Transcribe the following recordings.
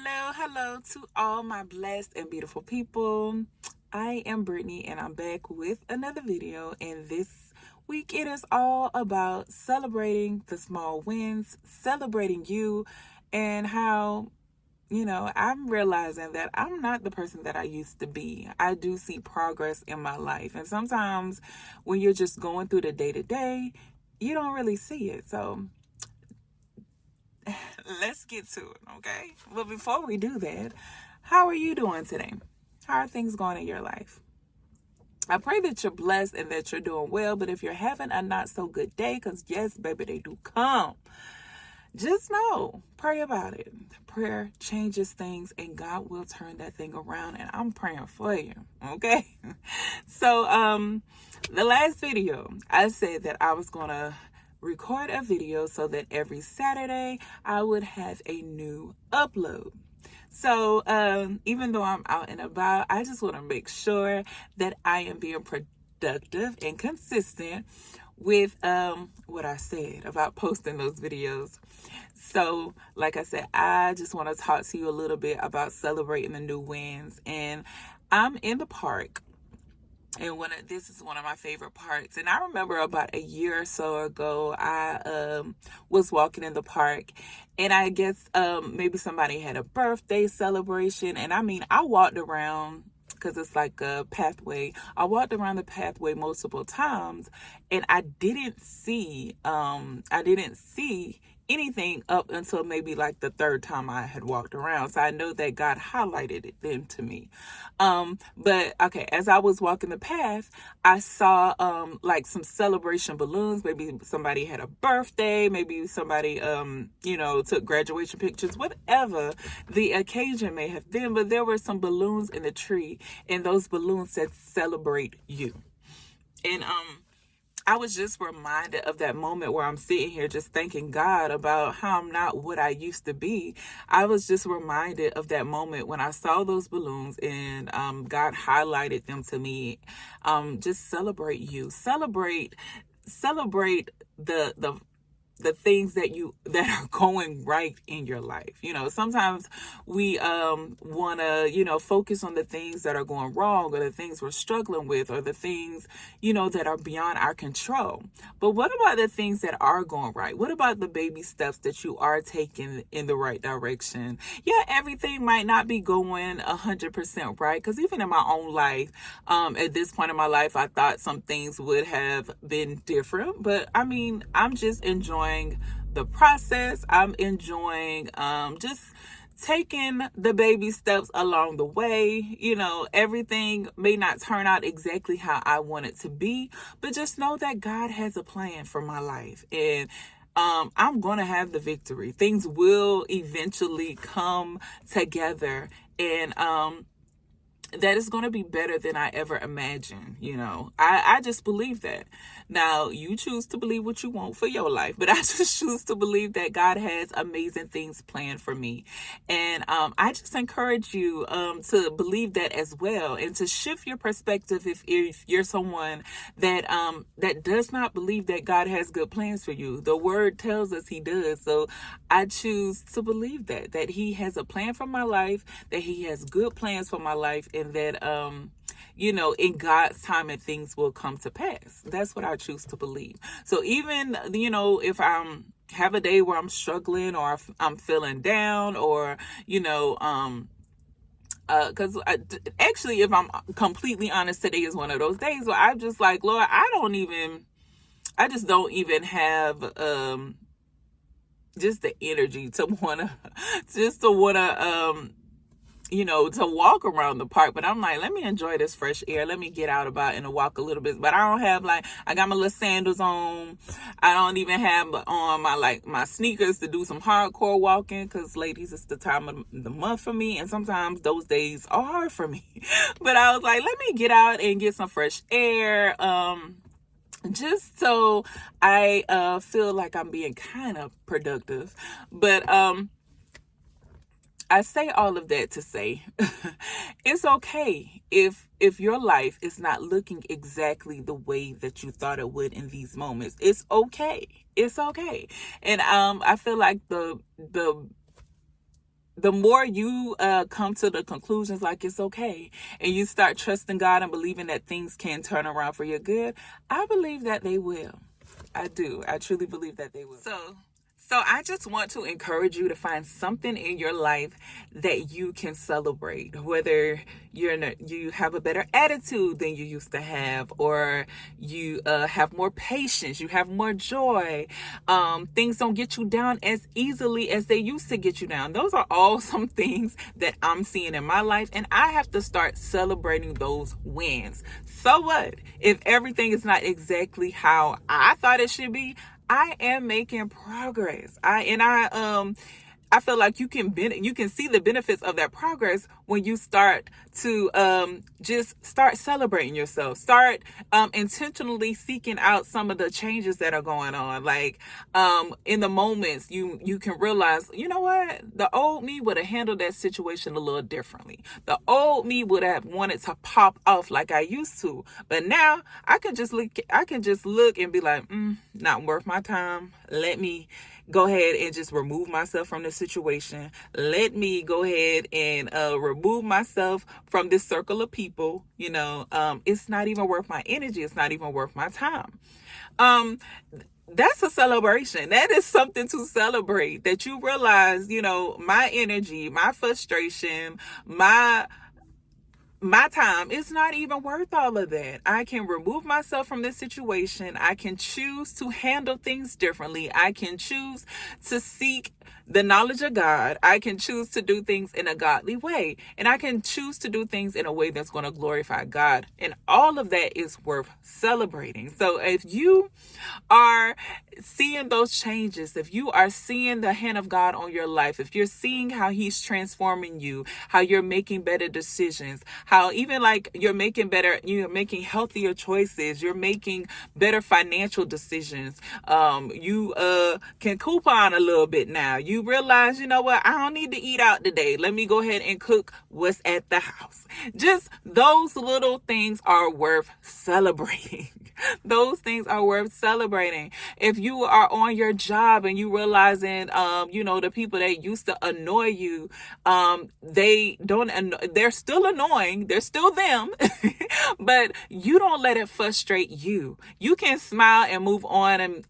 Hello to all my blessed and beautiful people. I am Brittany and I'm back with another video. And this week it is all about celebrating the small wins, celebrating you, and how, I'm realizing that I'm not the person that I used to be. I do see progress in my life. And sometimes when you're just going through the day to day, you don't really see it. So let's get to it, okay? But before we do that, how are you doing today? How are things going in your life? I pray that you're blessed and that you're doing well, but if you're having a not so good day, because yes, baby, they do come, just know, pray about it. Prayer changes things and God will turn that thing around, and I'm praying for you, okay? So, the last video, I said that I was going to record a video so that every Saturday I would have a new upload. So even though I'm out and about, I just want to make sure that I am being productive and consistent with what I said about posting those videos. So like I said, I just want to talk to you a little bit about celebrating the new wins. And I'm in the park. And this is one of my favorite parts. And I remember about a year or so ago, I was walking in the park, and I guess maybe somebody had a birthday celebration. And I mean, I walked around because it's like a pathway. I walked around the pathway multiple times, and I didn't see anything up until maybe like the third time I had walked around. So I know that God highlighted it then to me. But okay, as I was walking the path, I saw like some celebration balloons. Maybe somebody had a birthday, maybe somebody took graduation pictures, whatever the occasion may have been. But there were some balloons in the tree, and those balloons said celebrate you. And I was just reminded of that moment where I'm sitting here just thanking God about how I'm not what I used to be. I was just reminded of that moment when I saw those balloons and God highlighted them to me. Just celebrate you. Celebrate the things that are going right in your life. Sometimes we want to focus on the things that are going wrong, or the things we're struggling with, or the things that are beyond our control. But what about the things that are going right? What about the baby steps that you are taking in the right direction? Yeah, everything might not be going 100% right, because even in my own life, at this point in my life, I thought some things would have been different. But I mean, I'm just enjoying the process. I'm enjoying just taking the baby steps along the way. Everything may not turn out exactly how I want it to be, but just know that God has a plan for my life, and I'm going to have the victory. Things will eventually come together, and that is going to be better than I ever imagined. I just believe that. Now, you choose to believe what you want for your life, but I just choose to believe that God has amazing things planned for me. And I just encourage you to believe that as well, and to shift your perspective if you're someone that does not believe that God has good plans for you. The word tells us he does. So I choose to believe that he has a plan for my life, that he has good plans for my life, and that in God's time and things will come to pass. That's what I choose to believe. So even if I'm have a day where I'm struggling, or if I'm feeling down, or because actually, if I'm completely honest, today is one of those days where I'm just like, Lord, I just don't even have just the energy to wanna to walk around the park. But I'm like, let me enjoy this fresh air. Let me get out about and walk a little bit. But I don't have I got my little sandals on. I don't even have on my sneakers to do some hardcore walking, because ladies, it's the time of the month for me. And sometimes those days are hard for me. But I was like, let me get out and get some fresh air. Just so I feel like I'm being kind of productive. But I say all of that to say it's okay if your life is not looking exactly the way that you thought it would in these moments. It's okay. It's okay. And I feel like the the more you come to the conclusions like it's okay, and you start trusting God and believing that things can turn around for your good, I believe that they will. I do. I truly believe that they will. So I just want to encourage you to find something in your life that you can celebrate, whether you have a better attitude than you used to have, or you have more patience, you have more joy. Things don't get you down as easily as they used to get you down. Those are all some things that I'm seeing in my life, and I have to start celebrating those wins. So what? If everything is not exactly how I thought it should be, I am making progress. I feel like you can see the benefits of that progress when you start to just start celebrating yourself. Start intentionally seeking out some of the changes that are going on. Like in the moments you can realize, you know what? The old me would have handled that situation a little differently. The old me would have wanted to pop off like I used to. But now I can just look and be like, not worth my time. Let me go ahead and just remove myself from the situation. Let me go ahead and remove myself from this circle of people. It's not even worth my energy. It's not even worth my time. That's a celebration. That is something to celebrate, that you realize, my energy, my frustration, my time is not even worth all of that. I can remove myself from this situation. I can choose to handle things differently. I can choose to seek the knowledge of God. I can choose to do things in a godly way. And I can choose to do things in a way that's going to glorify God. And all of that is worth celebrating. So if you are seeing those changes, if you are seeing the hand of God on your life, if you're seeing how he's transforming you, how you're making better decisions, how even like you're making healthier choices, you're making better financial decisions, you can coupon a little bit now. You realize, you know what, I don't need to eat out today. Let me go ahead and cook what's at the house. Just those little things are worth celebrating. Those things are worth celebrating. If you are on your job and you realizing, the people that used to annoy you, they're still annoying. They're still them, but you don't let it frustrate you. You can smile and move on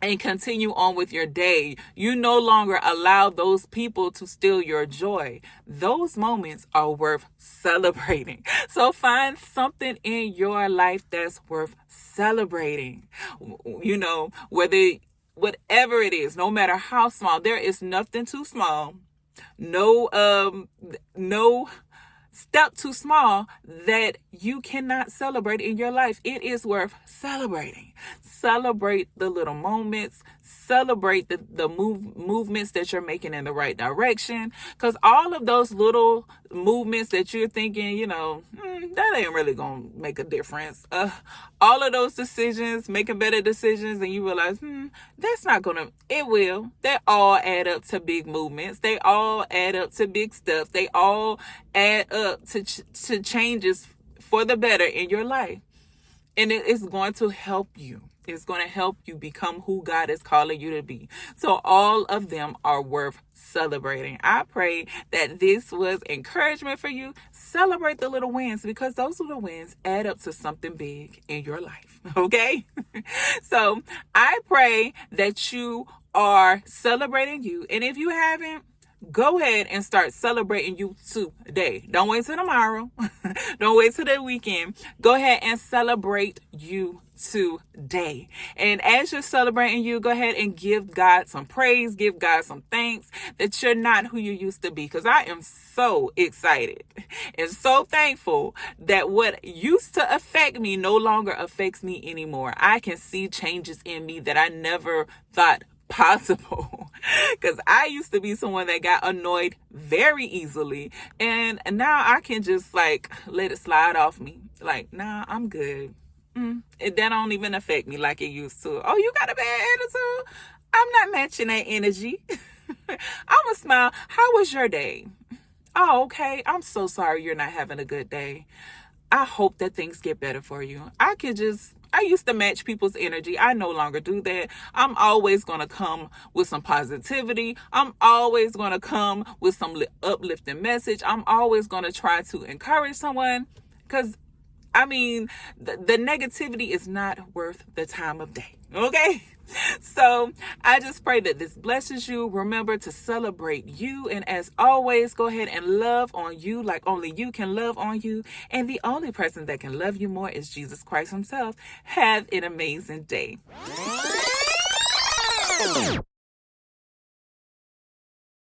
and continue on with your day. You no longer allow those people to steal your joy. Those moments are worth celebrating. So find something in your life that's worth celebrating. Whatever it is, no matter how small, there is nothing too small. No step too small that you cannot celebrate in your life. It is worth celebrating. Celebrate the little moments. Celebrate the movements that you're making in the right direction. Because all of those little movements that you're thinking, that ain't really going to make a difference. All of those decisions, making better decisions, and you realize, that's not going to, it will. They all add up to big movements. They all add up to big stuff. They all add up to changes for the better in your life. And it is going to help you. It's going to help you become who God is calling you to be. So all of them are worth celebrating. I pray that this was encouragement for you. Celebrate the little wins, because those little wins add up to something big in your life. Okay? So I pray that you are celebrating you. And if you haven't, go ahead and start celebrating you today. Don't wait till tomorrow. Don't wait till the weekend. Go ahead and celebrate you today. And as you're celebrating you, go ahead and give God some praise. Give God some thanks that you're not who you used to be. Because I am so excited and so thankful that what used to affect me no longer affects me anymore. I can see changes in me that I never thought possible, because I used to be someone that got annoyed very easily, and now I can just let it slide off me. Nah, I'm good. That don't even affect me like it used to. Oh, you got a bad attitude? I'm not matching that energy. I'm a smile. How was your day? Oh, okay. I'm so sorry you're not having a good day. I hope that things get better for you. I can just I used to match people's energy. I no longer do that. I'm always going to come with some positivity. I'm always going to come with some uplifting message. I'm always going to try to encourage someone, because the negativity is not worth the time of day. Okay? So I just pray that this blesses you. Remember to celebrate you. And as always, go ahead and love on you like only you can love on you. And the only person that can love you more is Jesus Christ himself. Have an amazing day.